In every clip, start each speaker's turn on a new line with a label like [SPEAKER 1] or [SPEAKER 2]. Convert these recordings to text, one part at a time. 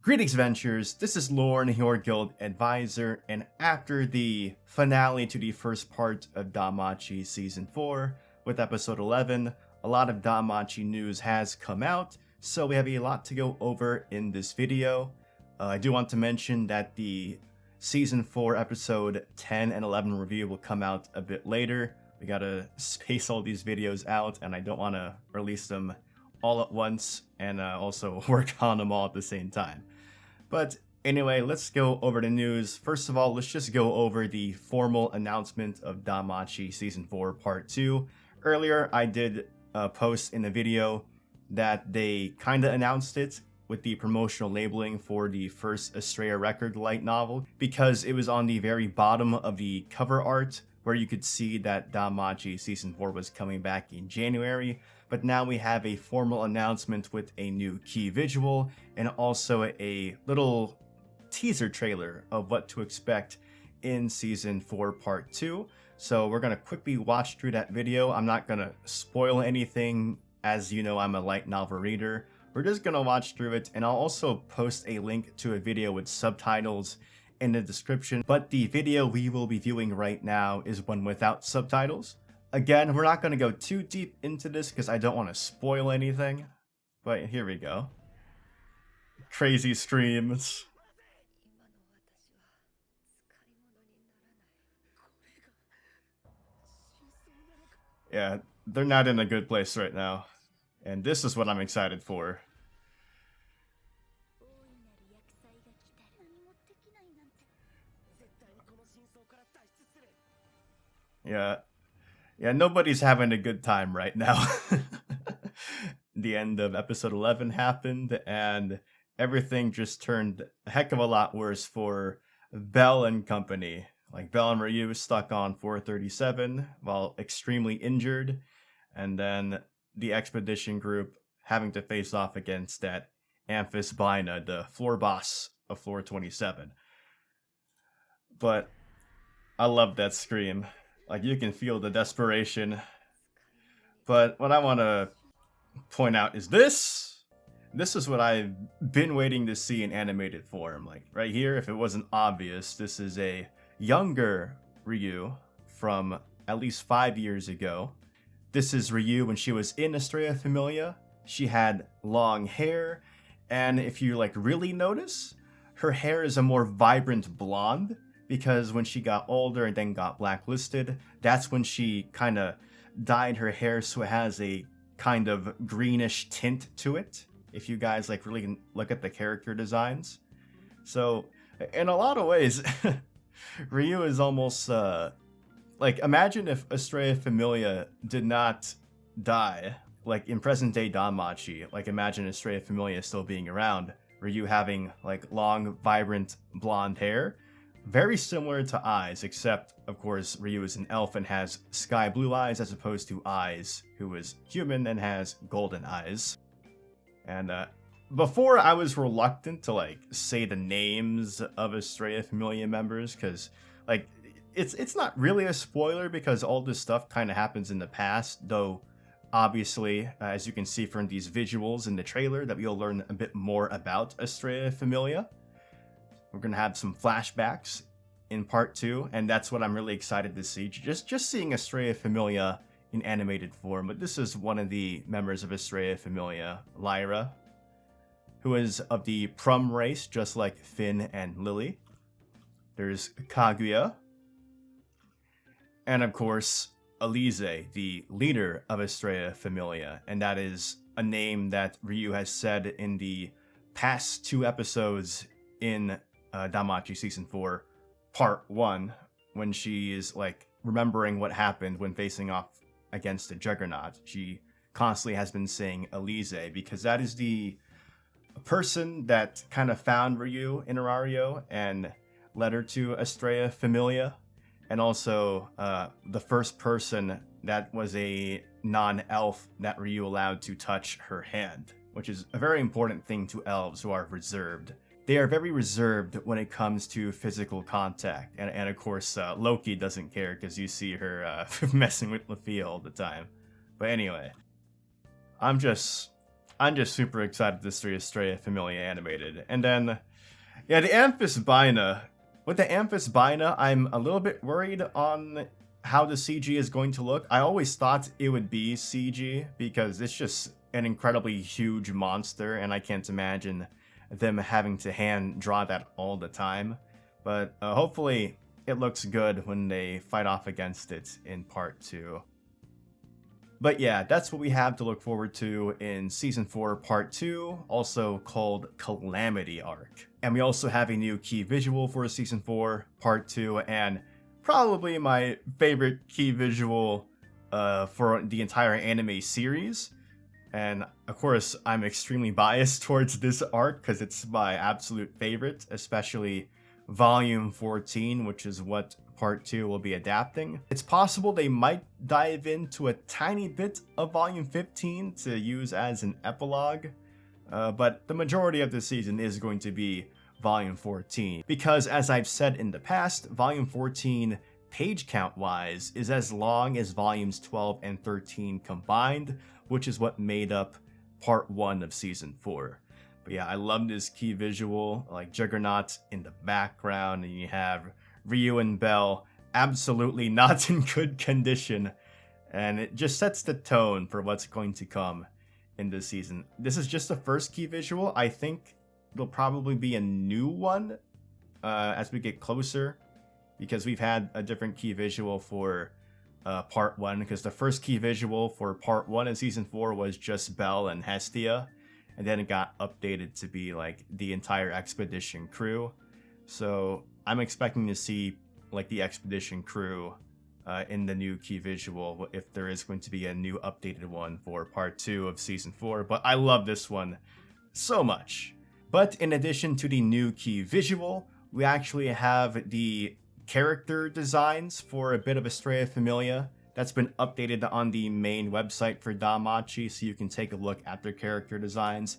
[SPEAKER 1] Greetings, Adventurers. This is Lorne, your guild advisor, and after the finale to the first part of DanMachi Season 4, with episode 11, a lot of DanMachi news has come out, so we have a lot to go over in this video. I do want to mention that the Season 4 episode 10 and 11 review will come out a bit later. We gotta space all these videos out, and I don't want to release them all at once and also work on them all at the same time. But anyway, let's go over the news. First of all, let's just go over the formal announcement of DanMachi Season 4 Part 2. Earlier, I did post in a video that they kinda announced it with the promotional labeling for the first Astrea record light novel, because it was on the very bottom of the cover art where you could see that DanMachi Season 4 was coming back in January. But now we have a formal announcement with a new key visual and also a little teaser trailer of what to expect in Season 4 Part 2. So we're going to quickly watch through that video. I'm not going to spoil anything, as you know I'm a light novel reader. We're just going to watch through it, and I'll also post a link to a video with subtitles in the description. But the video we will be viewing right now is one without subtitles. Again, we're not going to go too deep into this because I don't want to spoil anything, but here we go. Crazy screams. Yeah, they're not in a good place right now, and this is what I'm excited for. Yeah, nobody's having a good time right now. The end of episode 11 happened, and everything just turned a heck of a lot worse for Bell and company. Like, Bell and Ryu stuck on 437 while extremely injured, and then the expedition group having to face off against that Amphis Bina, the floor boss of floor 27. But I love that scream. Like, you can feel the desperation. But what I want to point out is this. This is what I've been waiting to see in animated form. Like, right here, if it wasn't obvious, this is a younger Ryu from at least 5 years ago. This is Ryu when she was in Astrea Familia. She had long hair, and if you really notice, her hair is a more vibrant blonde. Because when she got older and then got blacklisted, that's when she kind of dyed her hair so it has a kind of greenish tint to it, if you guys really look at the character designs. So, in a lot of ways, Ryu is almost, imagine if Astrea Familia did not die, in present-day DanMachi. Imagine Astrea Familia still being around, Ryu having, long, vibrant blonde hair. Very similar to Eyes, except, of course, Ryu is an elf and has sky blue eyes as opposed to Eyes, who is human and has golden eyes. And before I was reluctant to say the names of Astrea Familia members, because it's not really a spoiler because all this stuff kind of happens in the past, though obviously, as you can see from these visuals in the trailer, that we'll learn a bit more about Astrea Familia. We're going to have some flashbacks in part 2, and that's what I'm really excited to see. Just seeing Astrea Familia in animated form. But this is one of the members of Astrea Familia, Lyra, who is of the Prum race, just like Finn and Lily. There's Kaguya. And of course, Elise, the leader of Astrea Familia. And that is a name that Ryu has said in the past 2 episodes in DanMachi Season 4 Part 1, when she is remembering what happened when facing off against the Juggernaut. She constantly has been saying Elise because that is the person that kind of found Ryu in Oratoria and led her to Astrea Familia, and also the first person that was a non-elf that Ryu allowed to touch her hand, which is a very important thing to elves who are reserved. They are very reserved when it comes to physical contact. And of course, Loki doesn't care because you see her messing with Luffy all the time. But anyway, I'm just I'm just super excited to see Astrea Familia animated. And then, yeah, the Amphisbaena. With the Amphisbaena, I'm a little bit worried on how the CG is going to look. I always thought it would be CG because it's just an incredibly huge monster, and I can't imagine them having to hand draw that all the time. But hopefully it looks good when they fight off against it in part 2. But yeah, that's what we have to look forward to in Season 4 Part 2, also called Calamity Arc. And we also have a new key visual for Season 4 Part 2, and probably my favorite key visual for the entire anime series. And of course, I'm extremely biased towards this arc because it's my absolute favorite, especially Volume 14, which is what Part 2 will be adapting. It's possible they might dive into a tiny bit of Volume 15 to use as an epilogue, but the majority of the season is going to be Volume 14, because as I've said in the past, Volume 14 page count wise is as long as Volumes 12 and 13 combined, which is what made up Part 1 of Season 4. But yeah, I love this key visual, like Juggernaut in the background, and you have Ryu and Bell absolutely not in good condition, and it just sets the tone for what's going to come in this season. This is just the first key visual. I think there'll probably be a new one as we get closer, because we've had a different key visual for Part 1, because the first key visual for Part 1 of Season 4 was just Bell and Hestia, and then it got updated to be like the entire expedition crew. So I'm expecting to see like the expedition crew in the new key visual, if there is going to be a new updated one for Part 2 of Season 4, but I love this one so much. But in addition to the new key visual, we actually have the character designs for a bit of Astrea Familia that's been updated on the main website for DanMachi, so you can take a look at their character designs.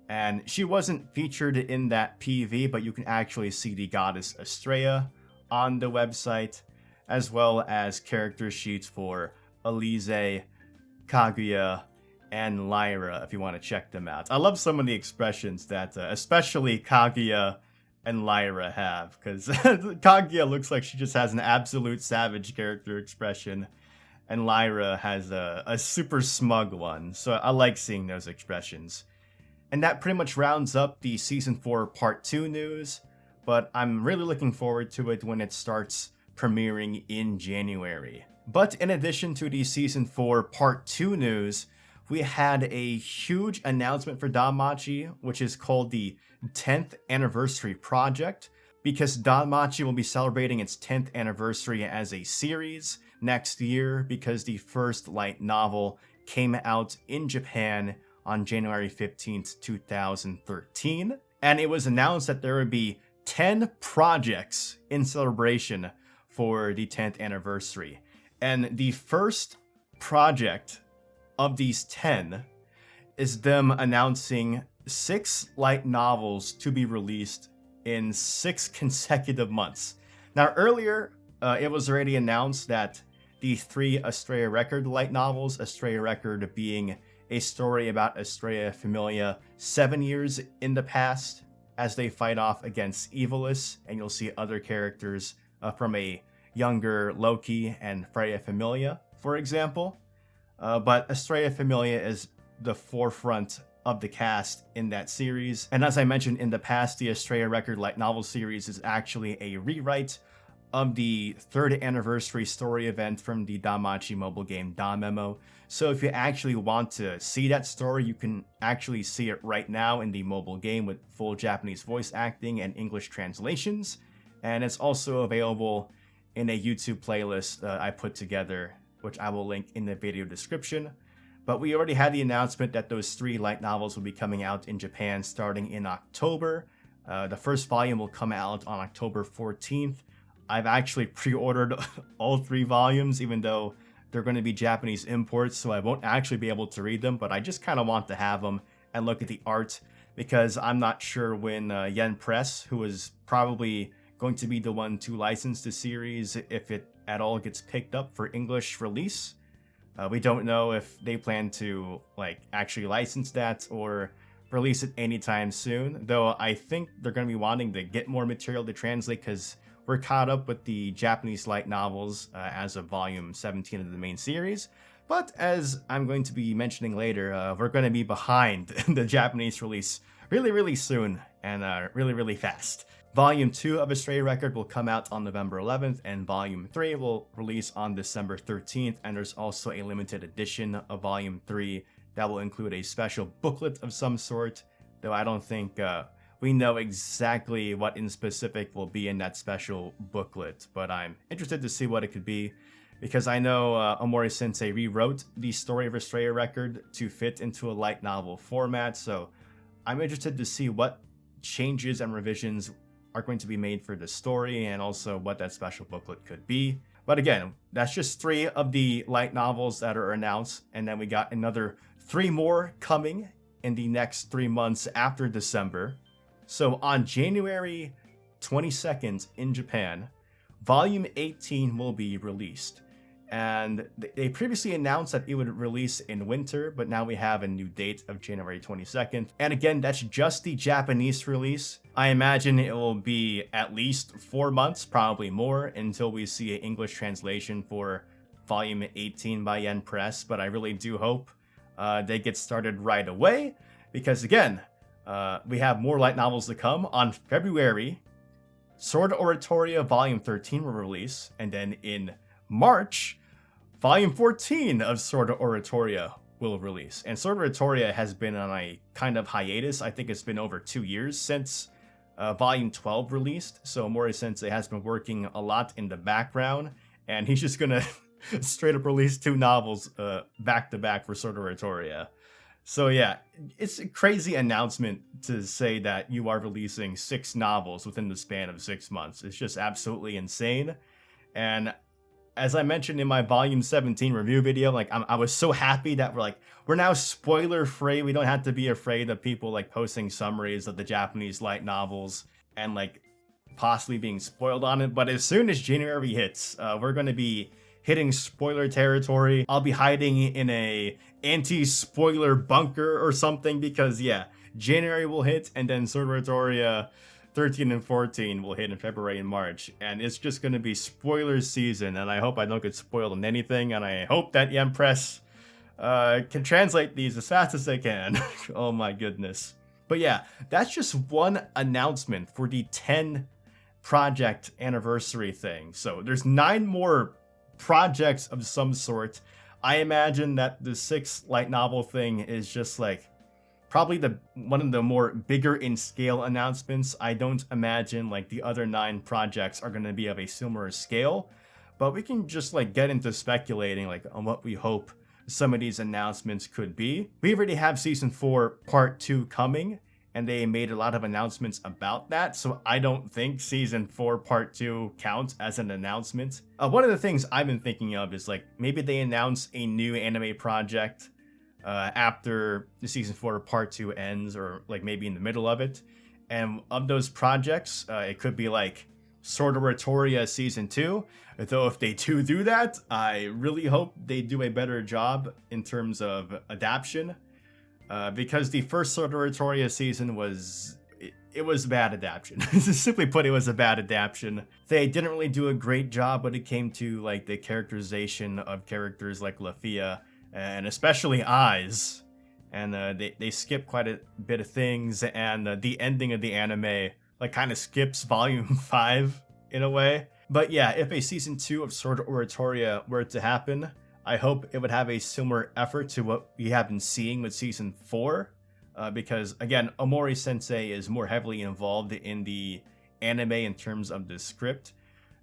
[SPEAKER 1] And she wasn't featured in that PV, but you can actually see the goddess Astrea on the website, as well as character sheets for Elise, Kaguya, and Lyra, if you want to check them out. I love some of the expressions that especially Kaguya and Lyra have, because Kaguya looks like she just has an absolute savage character expression, and Lyra has a super smug one, so I like seeing those expressions. And that pretty much rounds up the Season 4 Part 2 news, but I'm really looking forward to it when it starts premiering in January. But in addition to the Season 4 Part 2 news, we had a huge announcement for DanMachi, which is called the 10th Anniversary Project, because DanMachi will be celebrating its 10th anniversary as a series next year, because the first light novel came out in Japan on January 15th, 2013. And it was announced that there would be 10 projects in celebration for the 10th anniversary. And the first project of these 10 is them announcing 6 light novels to be released in 6 consecutive months. Now, earlier, it was already announced that the 3 Astrea Record light novels, Astrea Record being a story about Astrea Familia 7 years in the past as they fight off against Evilus, and you'll see other characters from a younger Loki and Freya Familia, for example. But Astrea Familia is the forefront of the cast in that series, and as I mentioned in the past, the Astrea Record light novel series is actually a rewrite of the 3rd anniversary story event from the DanMachi mobile game danmemo. So if you actually want to see that story, you can actually see it right now in the mobile game with full Japanese voice acting and English translations. And it's also available in a YouTube playlist I put together, which I will link in the video description. But we already had the announcement that those 3 light novels will be coming out in Japan starting in October. The first volume will come out on October 14th. I've actually pre-ordered all 3 volumes, even though they're going to be Japanese imports, so I won't actually be able to read them, but I just kind of want to have them and look at the art, because I'm not sure when Yen Press, who is probably going to be the one to license the series if it at all gets picked up for English release, We don't know if they plan to like actually license that or release it anytime soon, though I think they're going to be wanting to get more material to translate because we're caught up with the Japanese light novels as of volume 17 of the main series. But as I'm going to be mentioning later, we're going to be behind the Japanese release really soon and really fast. Volume 2 of Astrea Record will come out on November 11th, and Volume 3 will release on December 13th, and there's also a limited edition of Volume 3 that will include a special booklet of some sort, though I don't think we know exactly what in specific will be in that special booklet, but I'm interested to see what it could be, because I know Omori-sensei rewrote the story of Astrea Record to fit into a light novel format, so I'm interested to see what changes and revisions are going to be made for the story and also what that special booklet could be. But again, that's just 3 of the light novels that are announced, and then we got another 3 more coming in the next 3 months after December. So on January 22nd in Japan, Volume 18 will be released. And they previously announced that it would release in winter, but now we have a new date of January 22nd. And again, that's just the Japanese release. I imagine it will be at least 4 months, probably more, until we see an English translation for Volume 18 by Yen Press, but I really do hope they get started right away, because again, we have more light novels to come. On February, Sword Oratoria Volume 13 will release, and then in March, Volume 14 of Sword Oratoria will release. And Sword Oratoria has been on a kind of hiatus. I think it's been over 2 years since Volume 12 released, so Omori-sensei has been working a lot in the background, and he's just gonna straight up release 2 novels back to back for Sword Oratoria. So yeah, it's a crazy announcement to say that you are releasing 6 novels within the span of 6 months. It's just absolutely insane. And as I mentioned in my Volume 17 review video, like I was so happy that we're now spoiler free. We don't have to be afraid of people like posting summaries of the Japanese light novels and like possibly being spoiled on it. But as soon as January hits, we're going to be hitting spoiler territory. I'll be hiding in a anti-spoiler bunker or something, because yeah, January will hit, and then Sword Oratoria 13 and 14 will hit in February and March, and it's just going to be spoiler season, and I hope I don't get spoiled on anything, and I hope that Yen Press can translate these as fast as they can. Oh my goodness. But yeah, that's just one announcement for the 10 project anniversary thing. So there's 9 more projects of some sort. I imagine that the 6th light novel thing is just like probably one of the more bigger in scale announcements. I don't imagine like the other 9 projects are going to be of a similar scale, but we can just like get into speculating like on what we hope some of these announcements could be. We already have season 4 part 2 coming, and they made a lot of announcements about that, so I don't think season 4 part 2 counts as an announcement. One of the things I've been thinking of is like maybe they announce a new anime project after the season 4 part 2 ends, or like maybe in the middle of it. And of those projects, it could be like Sword Oratoria season 2. Though if they do that, I really hope they do a better job in terms of adaptation. Because the first Sword Oratoria season was a bad adaptation. Simply put, it was a bad adaptation. They didn't really do a great job when it came to like the characterization of characters like Lafia, and especially Eyes, and they skip quite a bit of things, and the ending of the anime like kind of skips volume 5 in a way. But yeah, if a season 2 of Sword Oratoria were to happen, I hope it would have a similar effort to what we have been seeing with season 4, because again, Omori-sensei is more heavily involved in the anime in terms of the script,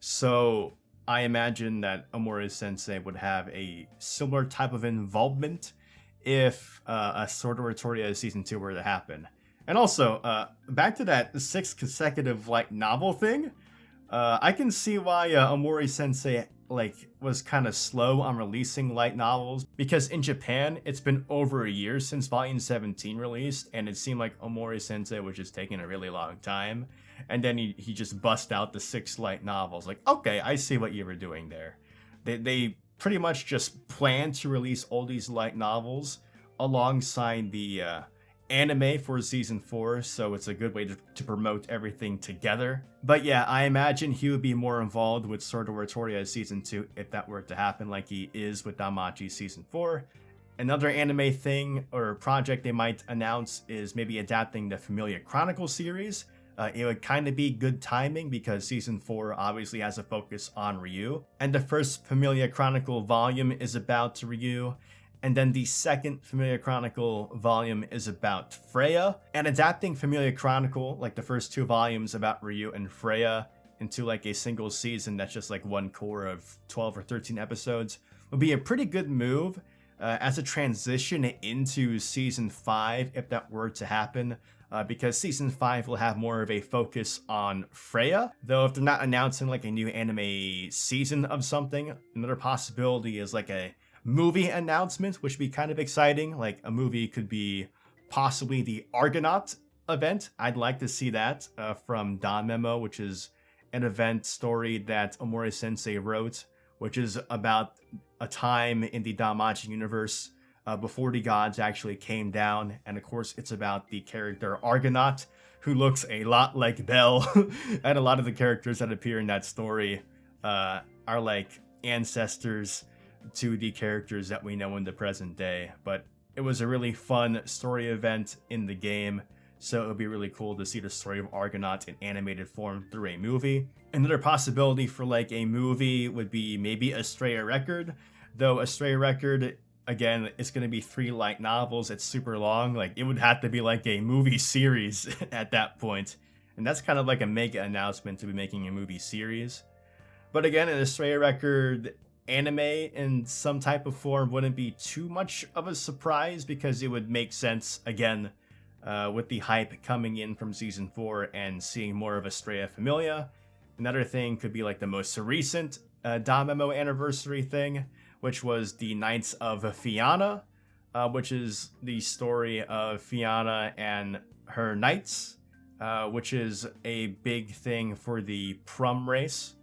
[SPEAKER 1] so I imagine that Omori-sensei would have a similar type of involvement if a Sword Oratoria season 2 were to happen. And also, back to that 6th consecutive light novel thing, I can see why Omori-sensei was kind of slow on releasing light novels, because in Japan it's been over a year since Volume 17 released, and it seemed like Omori-sensei was just taking a really long time, and then he just bust out the 6 light novels. Like, okay, I see what you were doing there. They pretty much just plan to release all these light novels alongside the anime for season 4, so it's a good way to promote everything together. But yeah, I imagine he would be more involved with Sword of Oratoria season 2 if that were to happen, like he is with DanMachi season 4. Another anime thing or project they might announce is maybe adapting the Familia Chronicle series. It would kind of be good timing because season 4 obviously has a focus on Ryu, and the first Familia Chronicle volume is about Ryu, and then the second Familia Chronicle volume is about Freya. And adapting Familia Chronicle, like the first 2 volumes about Ryu and Freya, into like a single season that's just like one core of 12 or 13 episodes would be a pretty good move as a transition into season 5 if that were to happen. Because season 5 will have more of a focus on Freya. Though if they're not announcing like a new anime season of something, another possibility is like a movie announcement, which would be kind of exciting. Like a movie could be possibly the Argonaut event. I'd like to see that from danmemo, which is an event story that Omori Sensei wrote, which is about a time in the DanMachi universe before the gods actually came down. And of course, it's about the character Argonaut, who looks a lot like Belle. And a lot of the characters that appear in that story are like ancestors to the characters that we know in the present day. But it was a really fun story event in the game, so it would be really cool to see the story of Argonaut in animated form through a movie. Another possibility for like a movie would be maybe Astrea Record, though Astrea Record, again, it's going to be 3 light novels. It's super long. Like, it would have to be like a movie series at that point. And that's kind of like a mega announcement to be making a movie series. But again, an Astrea Record anime in some type of form wouldn't be too much of a surprise because it would make sense, again, with the hype coming in from season 4 and seeing more of Astrea Familia. Another thing could be like the most recent danmemo anniversary thing, which was the Knights of Fianna, which is the story of Fianna and her knights, which is a big thing for the Prum race,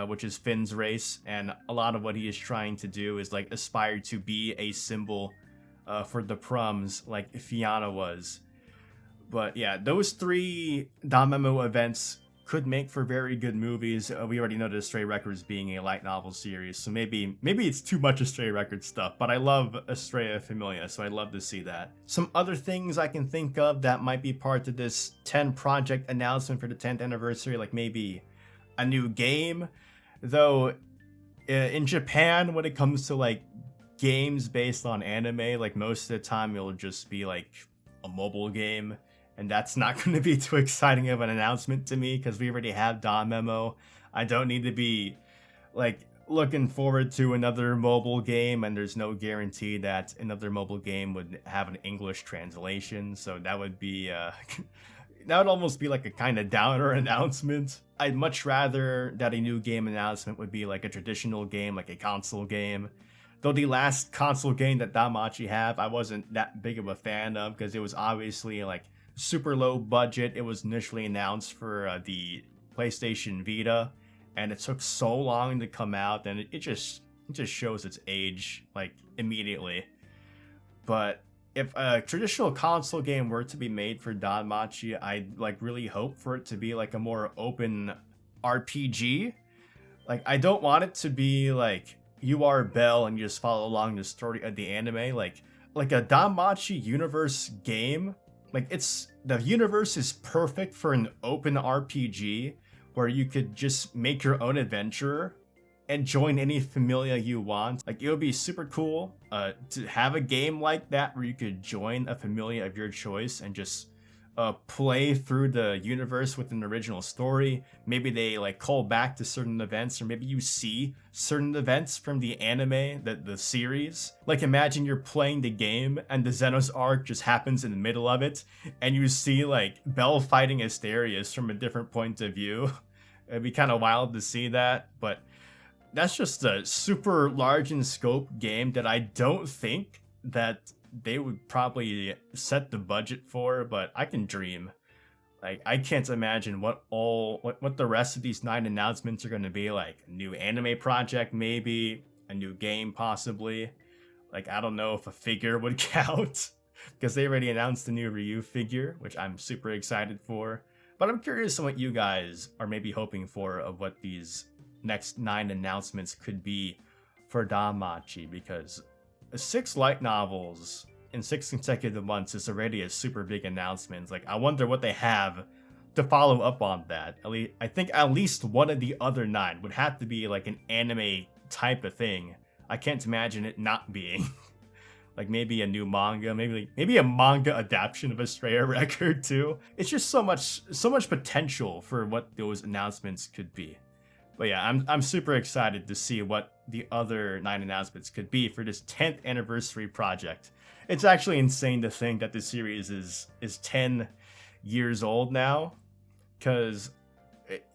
[SPEAKER 1] which is Finn's race, and a lot of what he is trying to do is like aspire to be a symbol for the Prums like Fianna was. But yeah, those 3 danmemo events could make for very good movies. We already know that Astrea Records being a light novel series, so maybe it's too much Astrea Records stuff, but I love Astrea Familia, so I'd love to see that. Some other things I can think of that might be part of this 10 project announcement for the 10th anniversary, like maybe a new game, though in Japan, when it comes to like games based on anime, like most of the time it'll just be like a mobile game. And that's not going to be too exciting of an announcement to me because we already have danmemo. I don't need to be like looking forward to another mobile game, and there's no guarantee that another mobile game would have an English translation. So that would be that would almost be like a kind of downer announcement. I'd much rather that a new game announcement would be like a traditional game, like a console game. Though the last console game that DanMachi have, I wasn't that big of a fan of because it was obviously like super low budget. It was initially announced for the PlayStation Vita, and it took so long to come out, and it just shows its age like immediately. But if a traditional console game were to be made for DanMachi, I'd like really hope for it to be like a more open RPG. Like, I don't want it to be like you are Belle and you just follow along the story of the anime. Like a DanMachi universe game. Like, the universe is perfect for an open RPG where you could just make your own adventure and join any familia you want. Like, it would be super cool to have a game like that where you could join a familia of your choice and just play through the universe with an original story. Maybe they like call back to certain events, or maybe you see certain events from the anime, the series. Like, imagine you're playing the game and the Xenos arc just happens in the middle of it, and you see like Belle fighting Asterius from a different point of view. It'd be kind of wild to see that, but that's just a super large in scope game that I don't think that they would probably set the budget for, but I can dream. Like, I can't imagine what the rest of these 9 announcements are going to be like. A new anime project, maybe a new game possibly. Like, I don't know if a figure would count, because they already announced the new Ryu figure, which I'm super excited for. But I'm curious on what you guys are maybe hoping for of what these next 9 announcements could be for DanMachi, because 6 light novels in 6 consecutive months is already a super big announcement. Like, I wonder what they have to follow up on that. I think at least one of the other 9 would have to be like an anime type of thing. I can't imagine it not being. Like maybe a new manga, maybe a manga adaptation of Astrea record too. It's just so much potential for what those announcements could be. But yeah, I'm super excited to see what the other 9 announcements could be for this 10th anniversary project. It's actually insane to think that the series is 10 years old now, because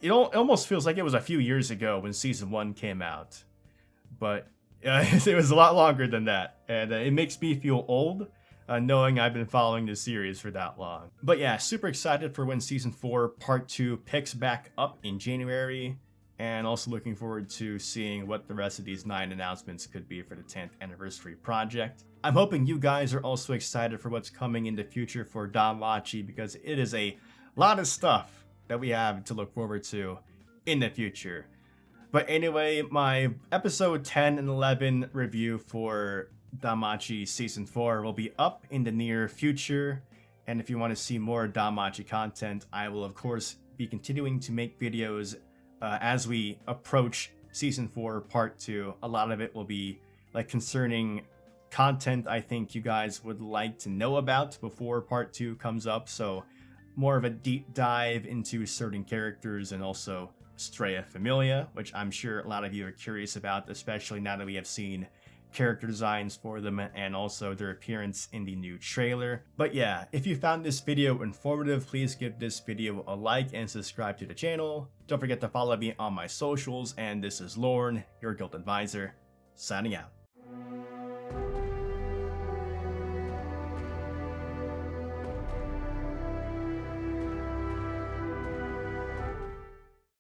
[SPEAKER 1] it almost feels like it was a few years ago when season 1 came out, but it was a lot longer than that, and it makes me feel old knowing I've been following this series for that long. But yeah, super excited for when season 4 part 2 picks back up in January, and also looking forward to seeing what the rest of these 9 announcements could be for the 10th anniversary project. I'm hoping you guys are also excited for what's coming in the future for DanMachi, because it is a lot of stuff that we have to look forward to in the future. But anyway, my episode 10 and 11 review for DanMachi Season 4 will be up in the near future. And if you want to see more DanMachi content, I will of course be continuing to make videos as we approach Season 4 Part 2. A lot of it will be like concerning content I think you guys would like to know about before Part 2 comes up. So more of a deep dive into certain characters and also Astrea Familia, which I'm sure a lot of you are curious about, especially now that we have seen character designs for them and also their appearance in the new trailer. But yeah, if you found this video informative, please give this video a like and subscribe to the channel. Don't forget to follow me on my socials, and this is Lorne, your guild advisor, signing out.